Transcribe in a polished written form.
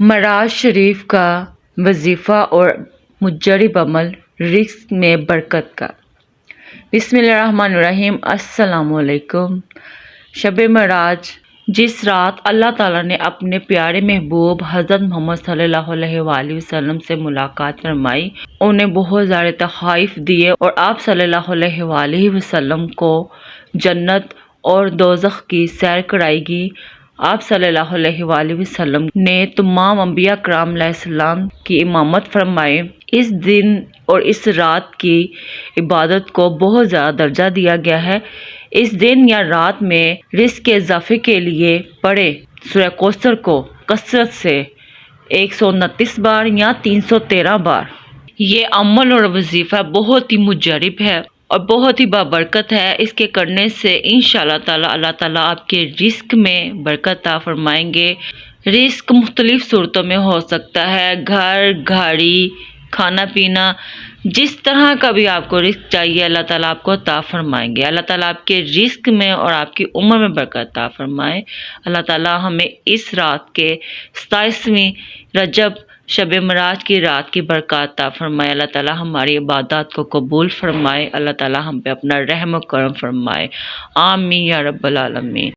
معراج شریف کا وظیفہ اور مجرب عمل، رزق میں برکت کا۔ بسم اللہ الرحمن الرحیم۔ السلام علیکم۔ شب معراج، جس رات اللہ تعالیٰ نے اپنے پیارے محبوب حضرت محمد صلی اللہ علیہ وآلہ وسلم سے ملاقات فرمائی، انہیں بہت زیادہ تحائف دیے اور آپ صلی اللہ علیہ وآلہ وسلم کو جنت اور دوزخ کی سیر کرائی گئی۔ آپ صلی اللہ علیہ وآلہ وسلم نے تمام انبیاء کرام علیہ السلام کی امامت فرمائی۔ اس دن اور اس رات کی عبادت کو بہت زیادہ درجہ دیا گیا ہے۔ اس دن یا رات میں رزق کے اضافے کے لیے پڑھیں سورہ کوثر کو کثرت سے 129 بار یا 313 بار۔ یہ عمل اور وظیفہ بہت ہی مجرب ہے اور بہت ہی بابرکت ہے۔ اس کے کرنے سے انشاءاللہ تعالی اللہ تعالیٰ آپ کے رزق میں برکت عطا فرمائیں گے۔ رزق مختلف صورتوں میں ہو سکتا ہے، گھر، گاڑی، کھانا پینا، جس طرح کا بھی آپ کو رزق چاہیے اللہ تعالیٰ آپ کو عطا فرمائیں گے۔ اللہ تعالیٰ آپ کے رزق میں اور آپ کی عمر میں برکت عطا فرمائے۔ اللہ تعالیٰ ہمیں اس رات کے 27ویں رجب شب معراج کی رات کی برکات عطا فرمائے۔ اللہ تعالیٰ ہماری عبادات کو قبول فرمائے۔ اللہ تعالیٰ ہم پہ اپنا رحم و کرم فرمائے۔ آمین یا رب العالمین۔